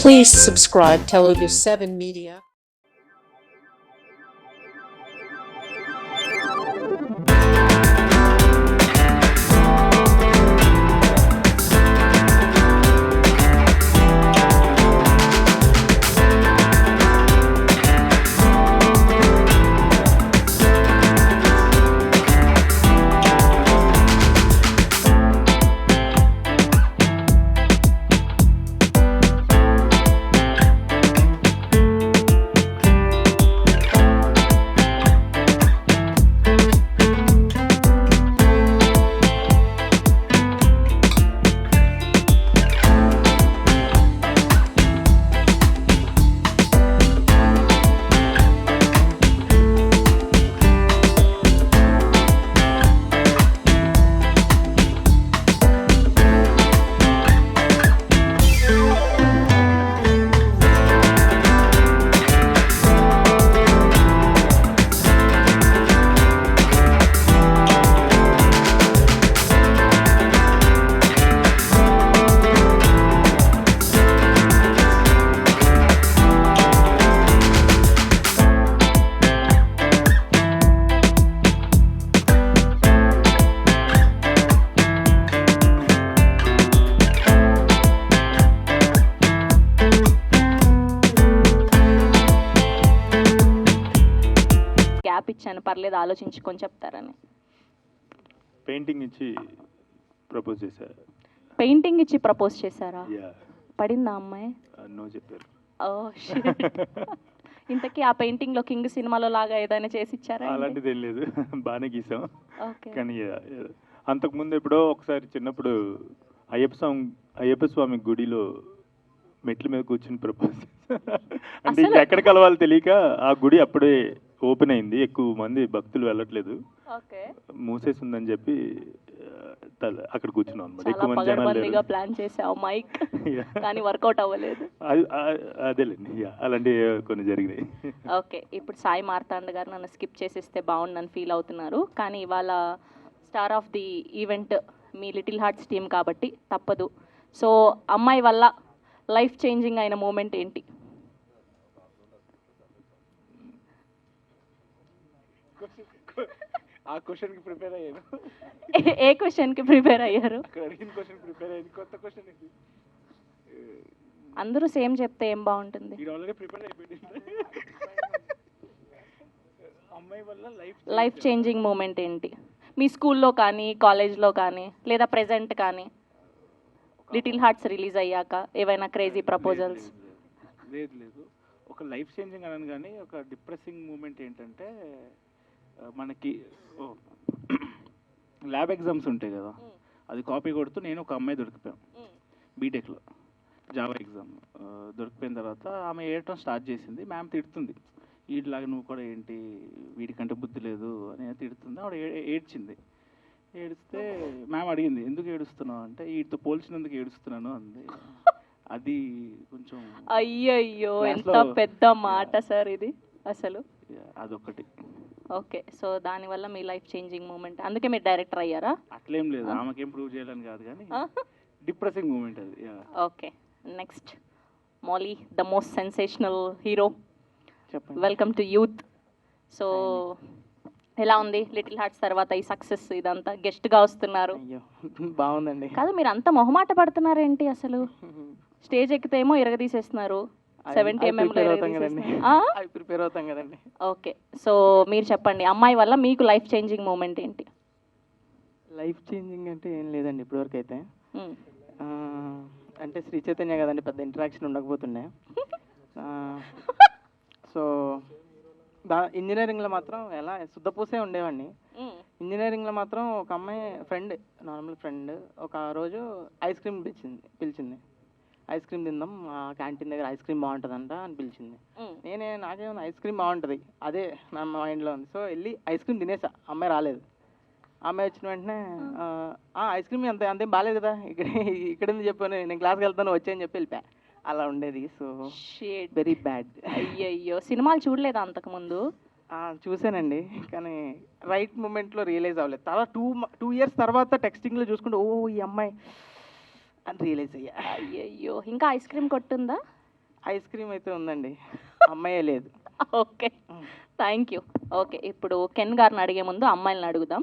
Please subscribe Telugu 7 Media. Gap ఇచ్చాను, పర్లేదు ఆలోచించుకొని చెప్తారని. పెయింటింగ్ ఇచ్చి ప్రపోజ్ చేశారు. పెయింటింగ్ ఇచ్చి ప్రపోజ్ చేశారా? యా, పడిందా అమ్మాయి? నో చెప్పారు. Oh shit. ఇంతకీ ఆ పెయింటింగ్ లో కింగ్ సినిమాలో లాగా ఏదైనా చేసి ఇచ్చారా? అలాంటిది ఏం లేదు, బాగానే గీసాం. ఓకే. కానీ అంతకుముందు ఎప్పుడో ఒకసారి చిన్నప్పుడు అయ్యప్ప స్వామి గుడిలో మెట్ల మీద కూర్చుని ప్రపోజ్ అంటే ఇంకా ఎక్కడ కలవాలో తెలియక ఆ గుడి అప్పుడే ఓపెన్ అయింది, ఎక్కువ మంది భక్తులు వెళ్ళట్లేదు, ఓకే, మూసేసి ఉందని చెప్పి అక్కడ కూర్చున్నాం అనమాట. చాలా ఎక్కువ మంది పగడ్బందీగా ప్లాన్ చేసావు మైక్, కానీ వర్కౌట్ అవ్వలేదు. అదేలేండి, అలాంటి కొన్ని జరిగినాయి. ఓకే, ఇప్పుడు సాయి మార్తాండ గారు నన్ను స్కిప్ చేసేస్తే బాగుందని ఫీల్ అవుతున్నారు, కానీ ఇవాళ star of the event me little hearts team కాబట్టి తప్పదు. సో అమ్మాయి వల్ల లైఫ్ చేంజింగ్ అయిన మూమెంట్ ఏంటి? ఆ క్వశ్చన్కి ప్రిపేర్ అయ్యాను. ఏ క్వశ్చన్కి ప్రిపేర్ అయ్యారు? అక్కడ అడిగిన క్వశ్చన్ ప్రిపేర్ అయ్యింది, కొత్త క్వశ్చన్ ఇది. అందరూ సేమ్ చెప్తే ఏం బాగుంటుంది? ఇది ఆల్రెడీ ప్రిపేర్ అయిపోయింది. అమ్మాయి వల్ల లైఫ్ చేంజింగ్ మూమెంట్ ఏంటి మీ స్కూల్లో కానీ, కాలేజ్లో కానీ, లేదా ప్రెజెంట్ కానీ, లిటిల్ హార్ట్స్ రిలీజ్ అయ్యాక ఏవైనా క్రేజీ ప్రపోజల్స్? లేదు, ఒక లైఫ్ చేంజింగ్ అనను కానీ ఒక డిప్రెసింగ్ మూమెంట్ ఏంటంటే, మనకి ల్యాబ్ ఎగ్జామ్స్ ఉంటాయి కదా, అది కాపీ కొడుతూ నేను ఒక అమ్మాయి దొరికిపోయాను బీటెక్లో, జావా ఎగ్జామ్ దొరికిపోయిన తర్వాత ఆమె ఏడటం స్టార్ట్ చేసింది. మ్యామ్ తిడుతుంది, వీటిలాగా నువ్వు కూడా ఏంటి, వీడికంటే బుద్ధి లేదు అని తిడుతుంది. ఆవిడ ఏడ్చింది. ఏడిస్తే మ్యామ్ అడిగింది, ఎందుకు ఏడుస్తున్నావు అంటే, వీటితో పోల్చినందుకు ఏడుస్తున్నాను అంది. అది కొంచెం అయ్యయ్యో, ఎంత పెద్ద మాట సార్ ఇది అసలు. అదొకటి. ఓకే, సో దానివల్ల మీ లైఫ్ చేంజింగ్ మూమెంట్, అందుకే మీరు డైరెక్టర్ అయ్యారా? అట్లేం లేదు, ఆమెకేం ప్రూవ్ చేయాలని కాదు కానీ డిప్రెసింగ్ మూమెంట్ అది. Okay, next Mouli, the most sensational hero, చెప్పండి. Welcome to Youth. సో ఎలా ఉంది లిటిల్ హార్ట్స్ తర్వాత ఈ సక్సెస్, ఇదంతా గెస్ట్గా వస్తున్నారు? అయ్యో బాగుందండి. కాదు, మీరు అంత మొహమాట పడుతున్నారు ఏంటి అసలు? స్టేజ్ ఎక్కితేమో ఇరగదీసేస్తున్నారు, 70mm ప్రిపేర్ అవుతాం కదండి. ఓకే, సో మీరు చెప్పండి, అమ్మాయి వల్ల మీకు లైఫ్ చేంజింగ్ మూమెంట్ ఏంటి? లైఫ్ చేంజింగ్ అంటే ఏం లేదండి ఇప్పటివరకు అయితే. అంటే శ్రీ చైతన్య కదండి, పెద్ద ఇంటరాక్షన్ ఉండకపోతుండే. సో ఇంజనీరింగ్లో మాత్రం ఎలా శుద్ధపూసే ఉండేవాడిని. ఇంజనీరింగ్లో మాత్రం ఒక అమ్మాయి ఫ్రెండ్, నార్మల్ ఫ్రెండ్, ఒక రోజు ఐస్ క్రీమ్ పిలిచింది. ఐస్ క్రీమ్ తిందాం, క్యాంటీన్ దగ్గర ఐస్ క్రీమ్ బాగుంటుందంట అని పిలిచింది. నాకేమన్నా ఐస్ క్రీమ్ బాగుంటుంది, అదే నా మైండ్లో ఉంది. సో వెళ్ళి ఐస్ క్రీమ్ తినేసా. అమ్మాయి రాలేదు. అమ్మాయి వచ్చిన వెంటనే ఐస్ క్రీమ్ అంతేం బాగాలేదు కదా, ఇక్కడ చెప్పాను, నేను క్లాస్కి వెళ్తాను వచ్చాయని చెప్పి వెళ్ళిపోయా. అలా ఉండేది. So very bad. అయ్యయ్యో, సినిమాలు చూడలేదా అంతకుముందు? చూసానండి, కానీ రైట్ మూమెంట్లో రియలైజ్ అవ్వలేదు. తర్వాత 2 years తర్వాత టెక్స్టింగ్లో చూసుకుంటే ఓ ఈ అమ్మాయి అని రియలైజ్ అయ్యా. అయ్యయ్యో, ఇంకా ఐస్ క్రీమ్ కొట్టుందా? ఐస్ క్రీమ్ అయితే ఉందండి, అమ్మాయే లేదు. Okay, thank you. ఓకే, ఇప్పుడు కెన్ గారిని అడిగే ముందు అమ్మాయిలను అడుగుదాం.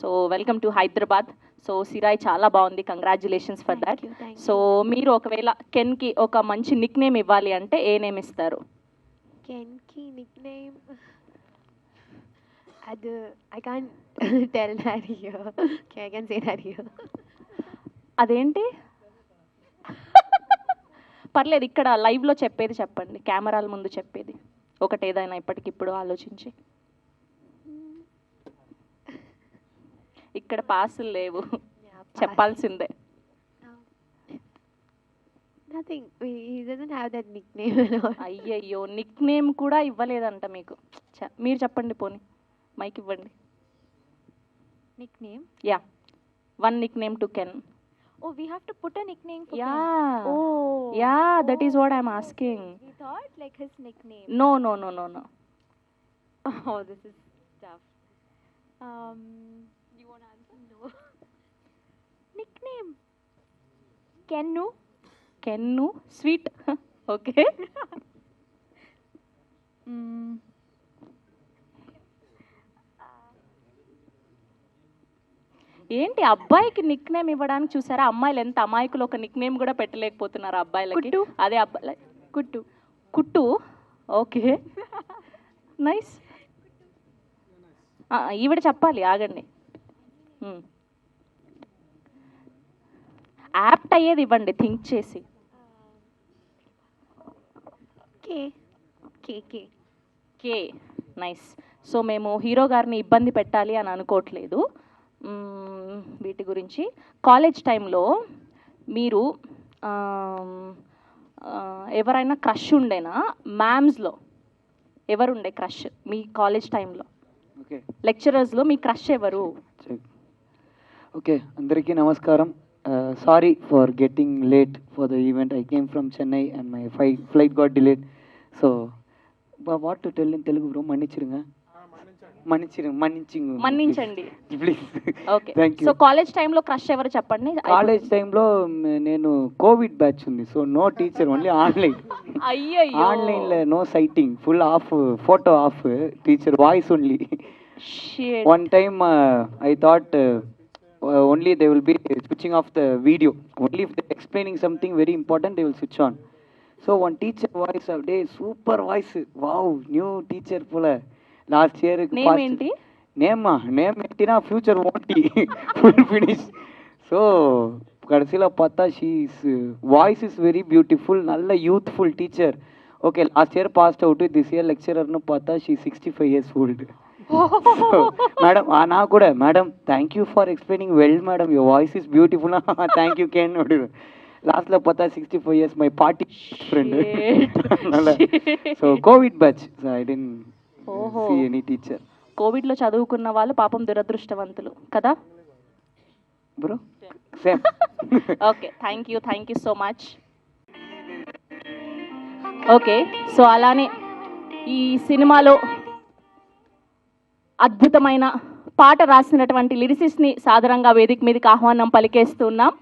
So welcome to Hyderabad. So Sirai చాలా బాగుంది, కంగ్రాచులేషన్స్ ఫర్ దాట్. సో మీరు ఒకవేళ కెన్కి ఒక మంచి నిక్ నేమ్ ఇవ్వాలి అంటే ఏ నేమ్ ఇస్తారు? Kenki nickname. I can't tell that here. Okay, I can say that here. అదేంటి? పర్లేదు, ఇక్కడ లైవ్లో చెప్పేది చెప్పండి, కెమెరాల ముందు చెప్పేది ఒకటి ఏదైనా ఇప్పటికిప్పుడు ఆలోచించి. ఇక్కడ పాసులు లేవు, చెప్పాల్సిందే. Nothing. He doesn't have that nickname at all. అయ్యయ్యో, నిక్ నేమ్ కూడా ఇవ్వలేదంట మీకు. మీరు చెప్పండి, పోనీ మైక్ ఇవ్వండి. Nickname? Yeah, one nickname to Ken. Oh, we have to put a nickname for yeah Ken. Oh. Yeah, that is what I'm asking. We thought like his nickname. No no no no no. Oh, this is tough. You want to answer? No. Nickname? Kennu? Can, sweet. Okay. ఏంటి అబ్బాయికి Nick name ఇవ్వడానికి చూసారా? అమ్మాయిలు ఎంత అమాయకులు, ఒక Nick name కూడా పెట్టలేకపోతున్నారు అబ్బాయిలకి. కుట్టు. అదే అబ్బాయి Kuttu. కుట్టు. Okay, nice. ఈవిడ చెప్పాలి, ఆగండి. యాప్ట్ అయ్యేది ఇవ్వండి, థింక్ చేసి. K. కే, నైస్. సో మేము హీరో గారిని ఇబ్బంది పెట్టాలి అని అనుకోవట్లేదు. వీటి గురించి కాలేజ్ టైంలో మీరు ఎవరైనా క్రష్ ఉండేనా? మ్యామ్స్లో ఎవరుండే క్రష్ మీ కాలేజ్ టైంలో? ఓకే, లెక్చరర్స్లో మీ క్రష్ ఎవరు? ఓకే, అందరికీ నమస్కారం. Sorry for getting late for the event. I came from Chennai and my flight got delayed. So what to tell in Telugu bro? మన్నించిరుగా, మన్నించండి please. Okay, thank you. So college టైంలో crush ఎవరు చెప్పండి. కాలేజ్ టైంలో నేను కోవిడ్ బ్యాచ్ ఉంది, so no teacher, only online. అయ్యయ్యో, ఆన్లైన్లో no sighting, full of, photo of, teacher voice only. Shit. One time I thought only they will be switching off the video. Only if they're explaining something very important, they will switch on. So one teacher voice of day, super voice. Wow, new teacher pula. Last year. Name enti? Name entina future won't full finish. So kadasila pata, she's voice is very beautiful, nalla youthful teacher. Okay, last year passed out, this year lecturer no pata, she's 65 years old. So, madam, na kuda, madam, thank you for explaining well, madam, your voice is beautiful. Thank you, Ken. Last la pata 65 years, my party friend. So COVID batch, so I didn't see any teacher. కోవిడ్లో చదువుకున్న వాళ్ళు పాపం దురదృష్టవంతులు కదా Bro, same. Okay, thank you so much. Okay, so అలానే ఈ సినిమాలో అద్భుతమైన పాట రాసినటువంటి లిరిసిస్ట్ని సాదరంగా వేదిక మీదకి ఆహ్వానం పలికేస్తున్నాం.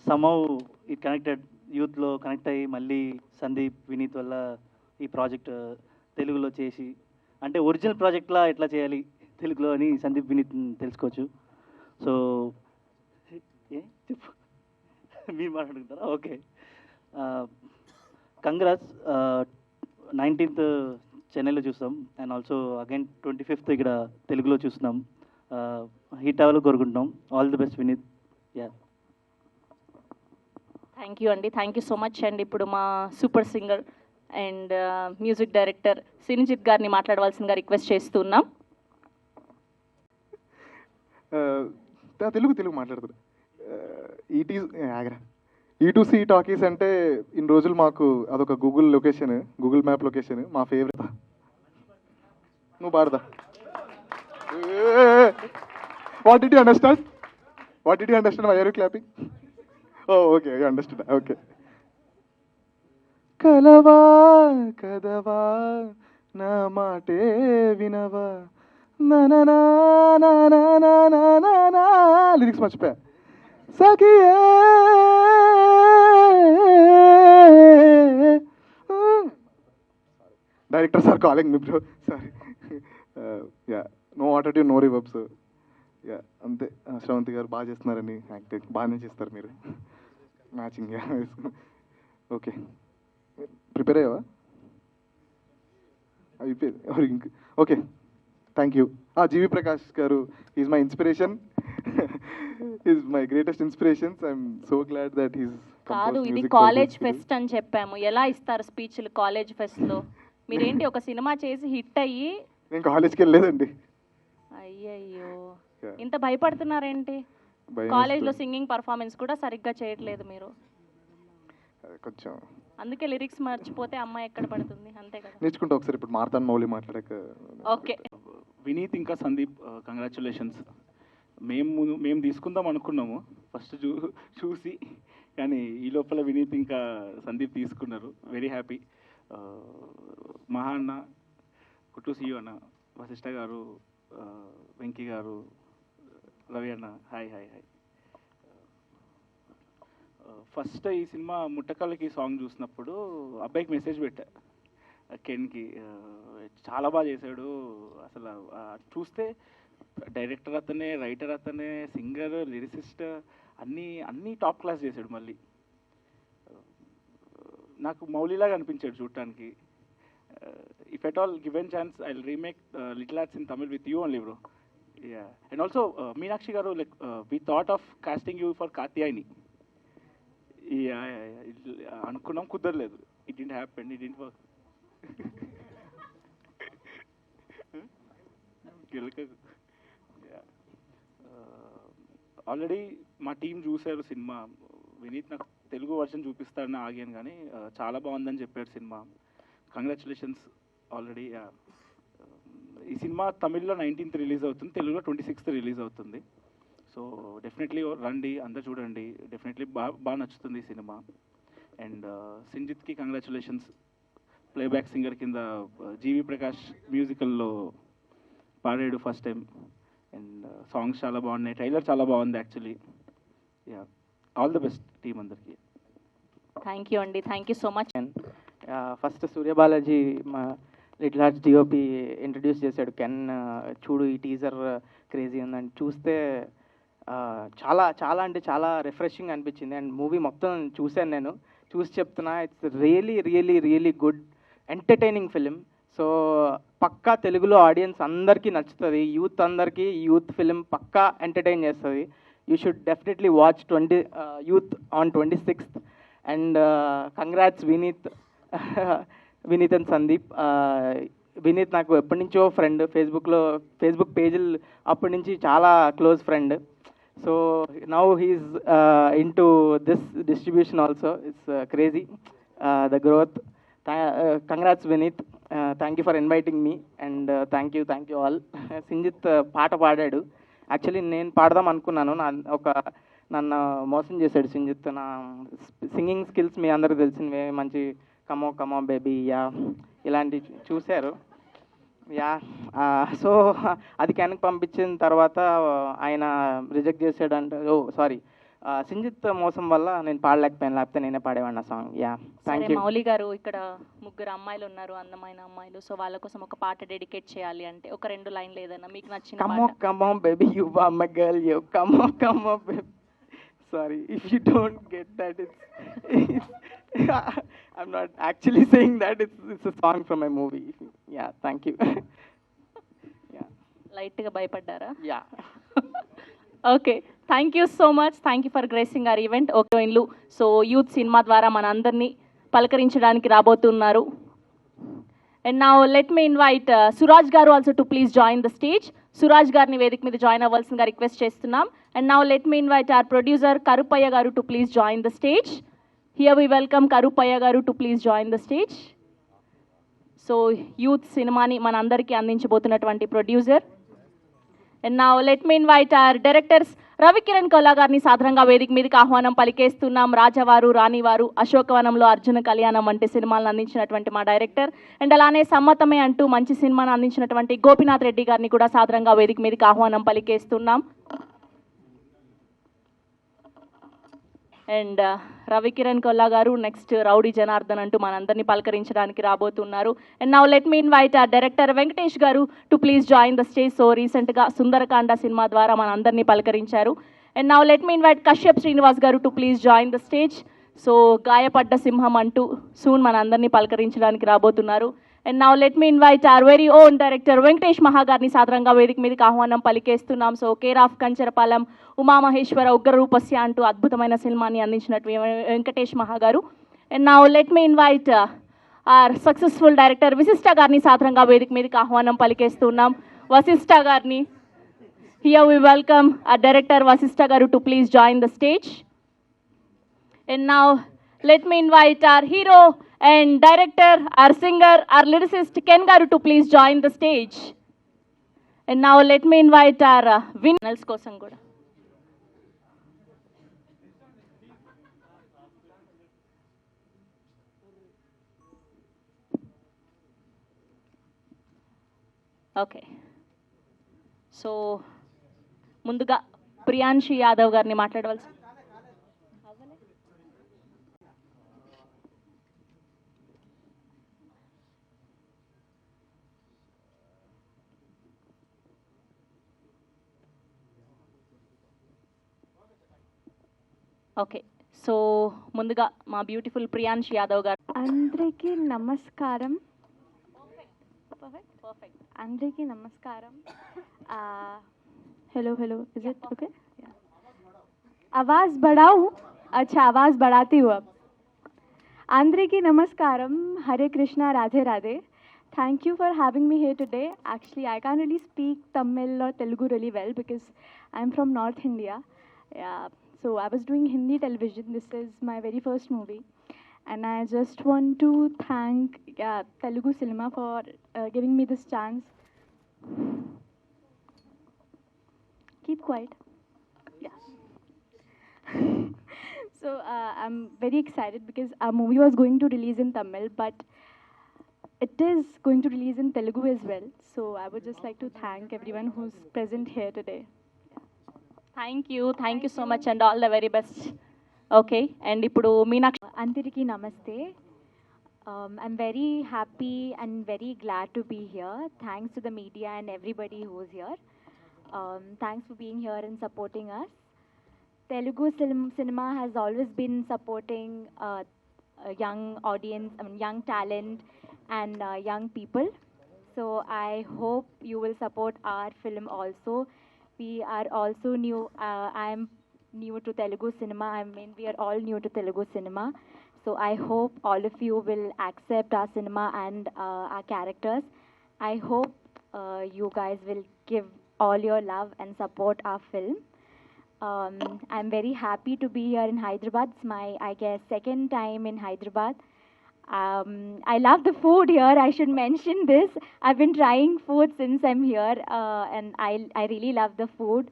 సమ్హౌ ఇట్ కనెక్టెడ్, యూత్లో కనెక్ట్ అయ్యి మళ్ళీ సందీప్ వినీత్ వల్ల ఈ ప్రాజెక్ట్ తెలుగులో చేసి, అంటే ఒరిజినల్ ప్రాజెక్ట్లా ఎట్లా చేయాలి తెలుగులో అని సందీప్ వినీత్ తెలుసుకోవచ్చు. సో చెప్పు, మీరు మాట్లాడుకుంటారా? Okay, congrats. 19th చెన్నైలో చూస్తాం, అండ్ ఆల్సో అగైన్ 25th ఇక్కడ తెలుగులో చూస్తున్నాం. హిట్ అవ్వాలో కోరుకుంటున్నాం. All the best Vineeth. Yeah, thank you అండి, thank you so much. And ఇప్పుడు మా super singer and music director Sinjith గారిని మాట్లాడవలసిందిగా రిక్వెస్ట్ చేస్తున్నాం. తెలుగు మాట్లాడుతారు. E2C టాకీస్ అంటే ఇన్ని రోజులు మాకు అదొక Google location, Google map location, మా ఫేవరెట్. నువ్వు పాడదా? What did you understand? Why are you clapping? Oh okay, I understand. Okay. కలవా కదవా నా మాటే వినవా లిరిక్స్ మర్చిపోయా. సఖియే director sir calling me bro, sorry. Yeah, no water to no reverbs. Yeah అంతే. శ్రవంతి గారు బాగా చేస్తున్నారని యాక్టింగ్ బాగానే చేస్తారు మీరు. మ్యాచింగ్. ఓకే, ప్రిపేర్ అయ్యావా? అయిపోయింది. Okay, thank you. GV Prakash garu is my inspiration, is my greatest inspirations. I'm so glad that he's. కాదు, ఇది కాలేజ్ ఫెస్ట్ అని చెప్పాము. ఎలా ఇస్తారు స్పీచ్లు కాలేజ్ ఫెస్ట్లో? మీరేంటి ఒక సినిమా చేసి హిట్ అయ్యి? నేను కాలేజ్కి వెళ్ళలేదండి. అయ్యయ్యో, ఇంత భయపడుతున్నారేంటి? కాలేజ్లో సింగింగ్ పర్ఫార్మెన్స్ కూడా సరిగ్గా చేయట్లేదు మీరు. కొంచెం అందుకే లిరిక్స్ మర్చిపోతే అమ్మాయి ఎక్కడ పడుతుంది, అంతే కదా. నేర్చుకుంటా ఒకసారి. ఇప్పుడు మార్తాన్ మౌలి మాట్లాడాక. ఓకే, వినీత్ ఇంకా సందీప్, కంగ్రాచులేషన్స్. మేము తీసుకుందాం అనుకున్నాము ఫస్ట్ చూసి, కానీ ఈ లోపల వినీత్ ఇంకా సందీప్ తీసుకున్నారు. Very happy. మహా అన్న, కుట్టు సియు అన్న, వశిష్ఠ గారు, వెంకీ గారు, రవి అన్న, హాయ్ హాయ్ హాయ్. ఫస్ట్ ఈ సినిమా ముట్టకళ్ళకి సాంగ్ చూసినప్పుడు అబ్బాయికి మెసేజ్ పెట్టా, కెన్కి. చాలా బాగా చేశాడు అసలు. చూస్తే డైరెక్టర్ అతనే, రైటర్ అతనే, సింగర్, లిరిసిస్ట్, అన్నీ టాప్ క్లాస్ చేశాడు. మళ్ళీ నాకు మౌలిలాగా అనిపించాడు చూడటానికి. If at all given chance I will remake Little Hearts in Tamil with you only bro. Yeah, and also Meenakshi garu, like we thought of casting you for Katyayani. అనుకున్నాం, కుదరలేదు. It didn't happen, it didn't work. Already మా team చూశారు సినిమా. వినీత్ నాకు Telugu version చూపిస్తాడని ఆగాను, కానీ చాలా బాగుందని చెప్పాడు సినిమా. Congratulations already. ఈ సినిమా తమిళ్లో 19th రిలీజ్ అవుతుంది, తెలుగులో 26th రిలీజ్ అవుతుంది. సో డెఫినెట్లీ రండి, అందరు చూడండి. డెఫినెట్లీ బాగా నచ్చుతుంది ఈ సినిమా. అండ్ సింజిత్కి కంగ్రాచులేషన్స్. ప్లేబ్యాక్ సింగర్ కింద జీవి ప్రకాష్ మ్యూజికల్లో పాడాడు ఫస్ట్ టైం. అండ్ సాంగ్స్ చాలా బాగున్నాయి, ట్రైలర్ చాలా బాగుంది actually. Yeah, all the best team అందరికీ. థ్యాంక్ యూ అండి, thank you so much. First Suryabalaji మా లిటిల్ ఆర్ట్స్ డిఓపి ఇంట్రడ్యూస్ చేశాడు. కెన్ చూడు ఈ టీజర్ క్రేజీ ఉందని చూస్తే చాలా చాలా అంటే చాలా రిఫ్రెషింగ్ అనిపించింది. అండ్ మూవీ మొత్తం చూశాను నేను, చూసి చెప్తున్నా, it's really really really good entertaining film. So పక్కా తెలుగులో ఆడియన్స్ అందరికీ నచ్చుతుంది, యూత్ అందరికీ యూత్ ఫిలిం పక్కా ఎంటర్టైన్ చేస్తుంది. You should definitely watch Youth on 26th. And congrats Vineeth and Sandeep. Vineeth నాకు ఎప్పటి నుంచో ఫ్రెండ్, ఫేస్బుక్ పేజీలు అప్పటి నుంచి చాలా close friend. So now he's into this distribution also. It's crazy the growth. Congrats Vineeth, thank you for inviting me. And thank you all. Sinjith పాట పాడాడు. Actually నేను పాడదాం అనుకున్నాను, నన్ను మోసం చేశాడు సింజిత్. నా సింగింగ్ స్కిల్స్ మీ అందరికి తెలిసినవే, మంచి కమో బేబీ, యా ఇలాంటివి చూశారు. యా, సో అది కెన్కి పంపించిన తర్వాత ఆయన రిజెక్ట్ చేశాడంటే, సారీ, సింజిత్ మోసం వల్ల నేను పాడలేకపోయాను, లేకపోతే నేనే పాడేవాడిని ఆ song. Yeah, thank you. Mouli గారు, ఇక్కడ 3 అమ్మాయిలు ఉన్నారు, అందమైన అమ్మాయిలు. సో వాళ్ళ కోసం ఒక పాట డెడికేట్ చేయాలి అంటే ఒక 2 లైన్లు ఏదైనా మీకు నచ్చిన పాట. Come on baby, you are my girl, you come on baby. Sorry, if you don't get that, I'm not actually saying that. It's a song from my movie. Yeah, thank you. Yeah. లైట్గా భయపడ్డారా? Yeah. Okay, thank you so much. Thank you for gracing our event. Okay ఇన్లు, so Youth సినిమా ద్వారా మన అందరినీ పలకరించడానికి రాబోతున్నారు. And now let me invite Suraj garu also to please join the stage. Suraj గారిని వేదిక మీద జాయిన్ అవ్వాల్సిందిగా రిక్వెస్ట్ చేస్తున్నాం. And now let me invite our producer Karuppaiah garu to please join the stage. Here we welcome Karuppaiah garu to please join the stage. So Youth సినిమాని మన అందరికీ అందించబోతున్నటువంటి producer. And now let me invite our directors Ravikiran Kolla గారిని సాధారణంగా వేదిక మీదకి ఆహ్వానం పలికేస్తున్నాం. రాజవారు, రాణివారు, అశోకవనంలో అర్జున కళ్యాణం వంటి సినిమాలను అందించినటువంటి మా డైరెక్టర్ అండ్ అలానే సమ్మతమే అంటూ మంచి సినిమాను అందించినటువంటి గోపినాథ్ రెడ్డి గారిని కూడా సాధారణంగా వేదిక మీదకి ఆహ్వానం పలికేస్తున్నాం. అండ్ రవికిరణ్ కొల్లా గారు నెక్స్ట్ రౌడీ జనార్దన్ అంటూ మనందరినీ పలకరించడానికి రాబోతున్నారు. And now let me invite a director Venkatesh garu to please join the stage. So రీసెంట్గా సుందరకాండ సినిమా ద్వారా మనందరినీ పలకరించారు. And now let me invite Kashyap Srinivas garu to please join the stage. So గాయపడ్డ సింహం అంటూ సూన్ మనందరినీ పలకరించడానికి రాబోతున్నారు. And now let me invite our very own director Venkatesh Maha గారిని సాధారణంగా వేదిక మీదకి ఆహ్వానం పలికేస్తున్నాం. So care of Kancharapalem, Umamaheswara, Ugraroopasya అంటూ అద్భుతమైన సినిమాని అందించినట్టు వెంకటేష్ మహా గారు. And now let me invite our successful director Vashishta గారిని సాధారణంగా వేదిక మీదకి ఆహ్వానం పలికేస్తున్నాం. వశిష్ఠ గారిని here we welcome a director Vashishta గారు to please join the stage. And now let me invite our hero and director, our singer, our lyricist Ken Garu to please join the stage. And now let me invite our winners kosam kuda. Okay. So ముందుగా ప్రియాంశి యాదవ్ గారిని మాట్లాడవలసి. Okay, so ముందుగా మా beautiful Priyansh Yadav గారు. అందరికీ నమస్కారం. అందరికీ నమస్కారం. Hello hello, is it okay? आवाज़ बढ़ाऊँ? अच्छा, आवाज़ बढ़ाती हूँ अब. అందరికీ నమస్కారం. Hare Krishna, Radhe Radhe. Thank you for having me here today. Actually, I can't really speak Tamil or Telugu really well because I'm from North India. Yeah. So I was doing Hindi television. This is my very first movie. And I just want to thank Telugu cinema for giving me this chance. Keep quiet. Yeah. So I'm very excited because our movie was going to release in Tamil, but it is going to release in Telugu as well. So I would just like to thank everyone who's present here today. Thank you so much and all the very best. Okay, and ఇప్పుడు మీనాక్షి. అందరికీ నమస్తే. I'm very happy and very glad to be here. Thanks to the media and everybody who's here. Thanks for being here and supporting us. Telugu cinema has always been supporting a young audience, young talent and young people. So I hope you will support our film also. We are also new. I am new to Telugu cinema. I mean, we are all new to Telugu cinema. So I hope all of you will accept our cinema and our characters. I hope you guys will give all your love and support our film. I'm very happy to be here in Hyderabad. It's my, I guess, second time in Hyderabad. I love the food here. I should mention this. I've been trying food since I'm here, and I really love the food.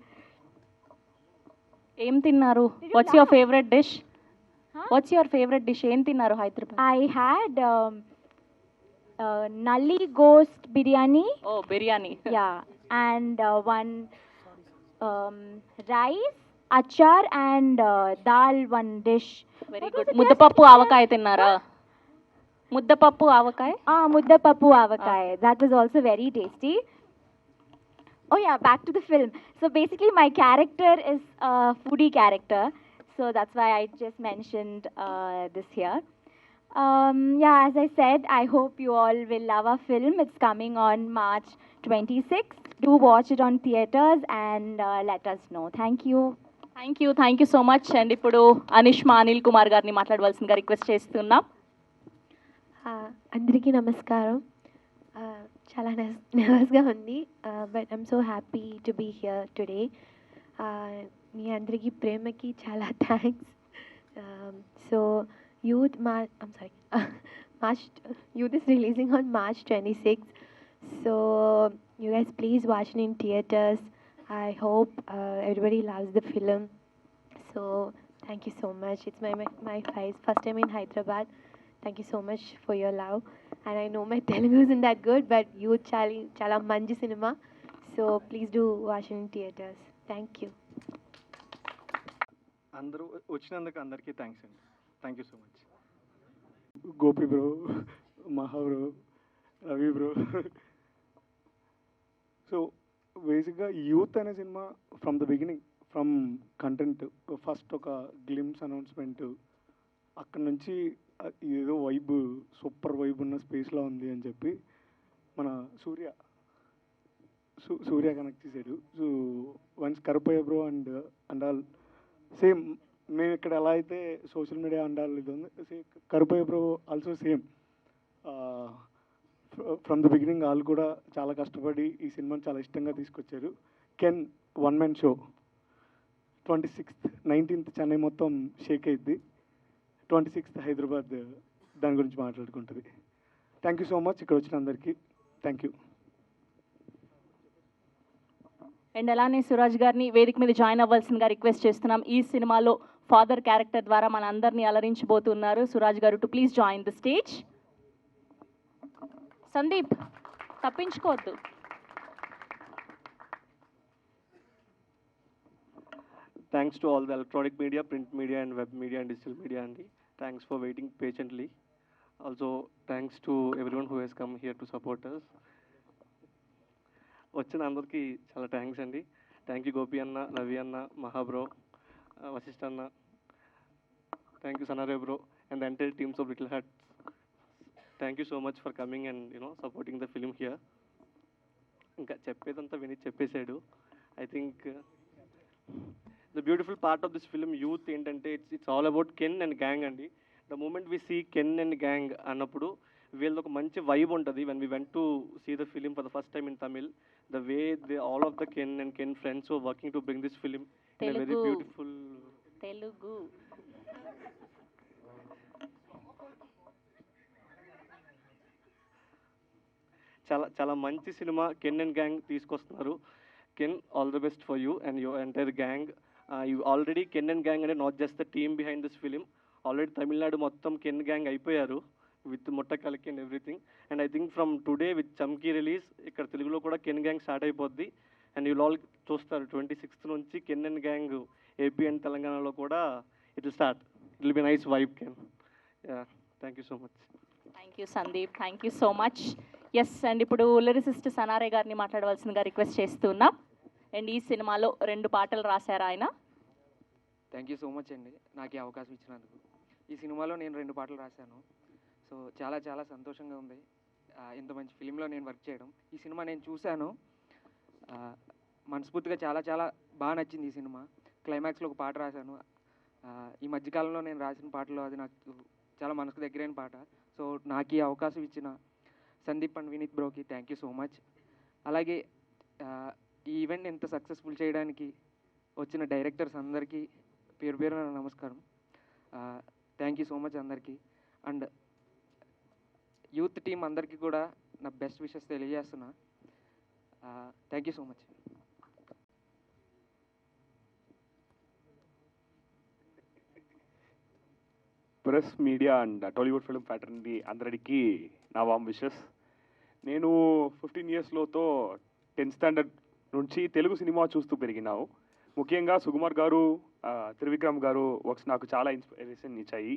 ఏం తిన్నారు? What's your favourite dish? What's your favourite dish? ఏం తిన్నారు Hyderabad? I had Nalli Ghost biryani. Oh, biryani. Yeah, and one rice, achar, and dal. One dish. Very good. ముద్దపప్పు ఆవకాయ తిన్నారా? ముద్దపప్పు ఆవకాయ. Muddapappu avakai. That was also very tasty. Oh yeah, back to the film. So basically my character is a foodie character. So that's why I just mentioned this here. Yeah, as I said, I hope you all will love our film. It's coming on March 26th. Do watch it on theaters and let us know. Thank you. Thank you so much. And ఇప్పుడు అనిష్మా అనిల్ కుమార్ గారిని మాట్లాడవలసిందిగా request చేస్తున్నాం. అందరికీ నమస్కారం. చాలా నర్వస్గా ఉంది, but I'm so happy to be here today. మీ అందరికీ ప్రేమకి చాలా thanks. So Youth Youth is releasing on March 26th. So you guys please watch it in theaters. I hope everybody loves the film. So thank you so much. It's my first time in Hyderabad. Thank you so much for your love. And I know my Telugu isn't that good, but you chala manji cinema. So please do watch in theaters. Thank you. అందరూ వచ్చినందుకు అందరికీ thanks అండి. Thank you so much. Gopi bro, మహా bro, Ravi bro. So బేసిక్గా youth అనే cinema from the beginning, from content, first ఒక glimpse announcement, అక్కడ నుంచి ఏదో వైబ్, సూపర్ వైబ్ ఉన్న స్పేస్లో ఉంది అని చెప్పి మన సూర్య కనెక్ట్ చేశాడు. So once Karuppaiah bro and all same. మేము ఇక్కడ ఎలా అయితే సోషల్ మీడియా అండాలి ఇది ఉంది, Karuppaiah bro also same. From the beginning వాళ్ళు కూడా చాలా కష్టపడి ఈ సినిమాని చాలా ఇష్టంగా తీసుకొచ్చారు. Ken one man show 26th 19th Chennai మొత్తం షేక్ అయింది, 26th హైదరాబాద్ దాని గురించి మాట్లాడుకుంటుంది. థ్యాంక్ యూ సో మచ్ ఇక్కడ వచ్చిన అందరికీ. Thank you. అండ్ అలానే సురాజ్ గారిని వేదిక మీద జాయిన్ అవ్వాల్సిందిగా రిక్వెస్ట్ చేస్తున్నాం. ఈ సినిమాలో ఫాదర్ క్యారెక్టర్ ద్వారా మన అందరినీ అలరించబోతున్నారు Suraj garu. To please join the stage. Sandeep తప్పించుకోవద్దు. Thanks to all the electronic media, print media and web media and digital media, Andy. Thanks for waiting patiently. Also, thanks to everyone who has come here to support us. వచ్చిన అందరికీ చాలా thanks అండి. Thank you Gopi అన్న, రవి అన్న, మహాబ్రో, వశిష్ఠ అన్న, thank you Sanare bro and the entire teams of Little Hearts. Thank you so much for coming and supporting the film here. ఇంకా చెప్పేదంతా విని చెప్పేశాడు. I think the beautiful part of this film Youth ఏంటంటే it's all about Ken and gang అండి. The moment we see Ken and gang అన్నప్పుడు వీళ్ళది ఒక మంచి వైబ్ ఉంటుంది. When we went to see the film for the first time in Tamil, the way they all of the Ken and Ken friends were working to bring this film in a very beautiful Telugu. చాలా చాలా మంచి సినిమా Ken and gang తీసుకొస్తున్నారు. Ken, all the best for you and your entire gang. You already Ken and gang అంటే not just the team behind this film, already Tamil Nadu మొత్తం Ken gang అయిపోయారు with ముట్టకలకి and everything. And I think from today with Chamki release ఇక్కడ తెలుగులో కూడా Ken gang start అయిపోద్ది. And you all చూస్తారు 26th నుంచి Ken and gang AP and తెలంగాణలో కూడా it will start. It will be nice vibe Ken. Thank you so much. Thank you Sandeep, thank you so much. Yes, and ఇప్పుడు lyricist Sanare గారిని మాట్లాడవలసిందిగా request చేస్తున్నాం. And ఈ సినిమాలో 2 పాటలు రాశారు ఆయన. థ్యాంక్ యూ సో మచ్ అండి నాకు ఈ అవకాశం ఇచ్చినందుకు. ఈ సినిమాలో నేను 2 పాటలు రాశాను. సో చాలా చాలా సంతోషంగా ఉంది ఇంత మంచి ఫిలింలో నేను వర్క్ చేయడం. ఈ సినిమా నేను చూశాను, మనస్ఫూర్తిగా చాలా చాలా బాగా నచ్చింది ఈ సినిమా. క్లైమాక్స్లో ఒక పాట రాశాను. ఈ మధ్యకాలంలో నేను రాసిన పాటలో అది నాకు చాలా మనసుకు దగ్గరైన పాట. సో నాకు ఈ అవకాశం ఇచ్చిన సందీప్ అండ్ వినీత్ బ్రోకి థ్యాంక్ యూ సో మచ్. అలాగే ఈ ఈవెంట్ ఇంత సక్సెస్ఫుల్ చేయడానికి వచ్చిన డైరెక్టర్స్ అందరికీ పేరు పేరున నమస్కారం. థ్యాంక్ యూ సో మచ్ అందరికీ. అండ్ యూత్ టీం అందరికీ కూడా నా బెస్ట్ విషెస్ తెలియజేస్తున్నా. Thank you so much. Press media and Tollywood film fraternity అందరికీ నా వామ్ విషెస్. నేను 15 yearsలోతో 10th standard నుంచి తెలుగు సినిమా చూస్తూ పెరిగినావు. ముఖ్యంగా సుకుమార్ గారు, త్రివిక్రమ్ గారు వర్క్స్ నాకు చాలా ఇన్స్పిరేషన్ ఇచ్చాయి.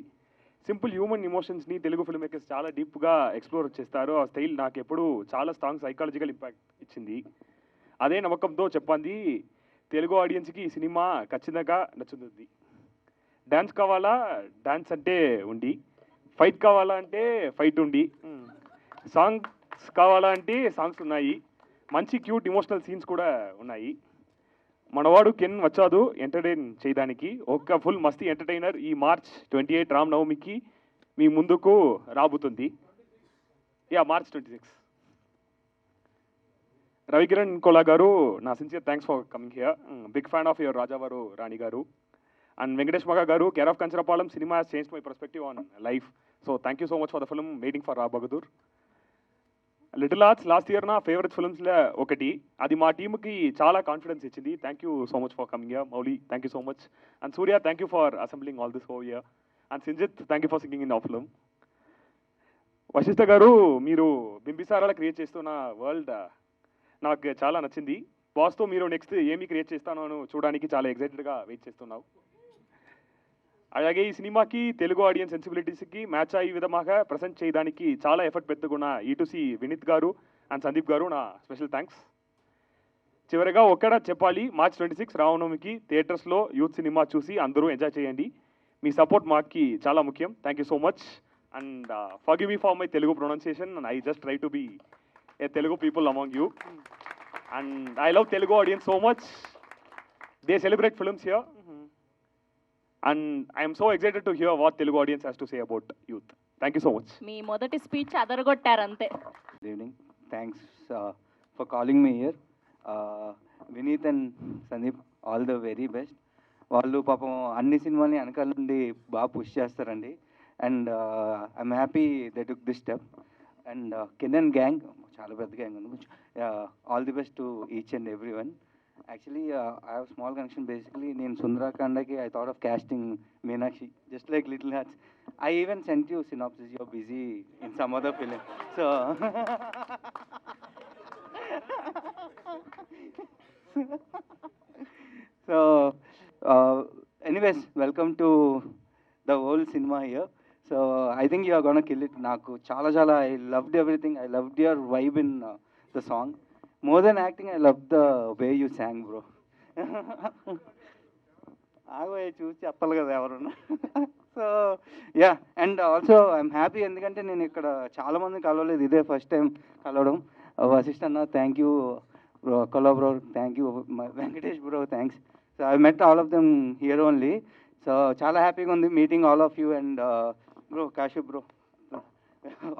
సింపుల్ హ్యూమన్ ఇమోషన్స్ని తెలుగు ఫిల్మ్ మేకర్స్ చాలా డీప్గా ఎక్స్ప్లోర్ చేస్తారు. ఆ స్టైల్ నాకు ఎప్పుడు చాలా స్ట్రాంగ్ సైకాలజికల్ ఇంపాక్ట్ ఇచ్చింది. అదే నమ్మకంతో చెప్పండి తెలుగు ఆడియన్స్కి ఈ సినిమా ఖచ్చితంగా నచ్చుతుంది. డ్యాన్స్ కావాలా, డ్యాన్స్ అంటే ఉండి, ఫైట్ కావాలా అంటే ఫైట్ ఉండి, సాంగ్స్ కావాలా అంటే సాంగ్స్ ఉన్నాయి, మంచి క్యూట్ ఇమోషనల్ సీన్స్ కూడా ఉన్నాయి. మనవాడు కెన్ వచ్చాదు ఎంటర్టైన్ చేయడానికి. ఒక ఫుల్ మస్తీ ఎంటర్టైనర్ ఈ March 28 రామనవమికి మీ ముందుకు రాబోతుంది. March 26. రవికిరణ్ కోలా గారు, నా sincere thanks for coming here. Big fan of your Rajavaru Rani Garu. And Venkatesh Maha గారు, కేర్ ఆఫ్ కంచరపాలెం సినిమా has changed my perspective on life. So thank you so much for the film Waiting for Ra Bahadur. Little Arts last year నా favourite ఫిల్మ్స్లో ఒకటి. అది మా టీమ్కి చాలా confidence ఇచ్చింది. Thank you so much for coming here. Mouli, thank you so much. And Surya, thank you for assembling all this over here. And Sinjith, thank you for singing in our film. Vashishta గారు, మీరు బింబిసారాల క్రియేట్ చేస్తున్న వరల్డ్ నాకు చాలా నచ్చింది. బాస్తో మీరు next ఏమి create చేస్తానో చూడడానికి చాలా ఎక్సైటెడ్గా వెయిట్ చేస్తున్నావు. అలాగే ఈ సినిమాకి తెలుగు ఆడియన్స్ సెన్సిబిలిటీస్కి మ్యాచ్ అయ్యే విధంగా ప్రజెంట్ చేయడానికి చాలా ఎఫర్ట్ పెట్టుకున్న ఈటుసి వినీత్ గారు అండ్ సందీప్ గారు నా స్పెషల్ థ్యాంక్స్. చివరిగా ఒక్కడ చెప్పాలి, మార్చ్ 26 రామనవమికి థియేటర్స్లో యూత్ సినిమా చూసి అందరూ ఎంజాయ్ చేయండి. మీ సపోర్ట్ మాకు చాలా ముఖ్యం. Thank you so much. And forgive me for my Telugu pronunciation. And I just try to be a Telugu people among you. And I love Telugu audience so much. They celebrate films here. And I am so excited to hear what Telugu audience has to say about youth. Thank you so much. మీ మొదటి speech అదరగొట్టారు అంతే. Good evening. Thanks for calling me here. Vineeth and Sandeep, all the very best. వాళ్ళు పాపం అన్ని సినిమాల్ని వెనకాల నుండి బాగా పుష్ చేస్తారండి. And I'm happy they took this step. And Ken gang చాలా పెద్ద గ్యాంగ్ ఉంది. All the best to each and every one. Actually, I have a small connection. Basically, in Sundarakandaki, I thought of casting Meenakshi, just like Little Hearts. I even sent you synopsis. You're busy in some other film. So, anyways, welcome to the whole cinema here. So, I think you are gonna kill it. Naku chala I loved everything. I loved your vibe in the song. More than acting, I love the way you sang, bro. ఆగో చూసి చెప్పాలి కదా ఎవరన్నా. So yeah, and also I'm happy ఎందుకంటే నేను ఇక్కడ చాలామంది కలవలేదు, ఇదే ఫస్ట్ టైం కలవడం. వశిష్ఠ అన్న thank you, Kola bro thank you, Venkatesh bro thanks. So I met all of them here only. So చాలా హ్యాపీగా ఉంది meeting all of you. And bro Kashyap bro,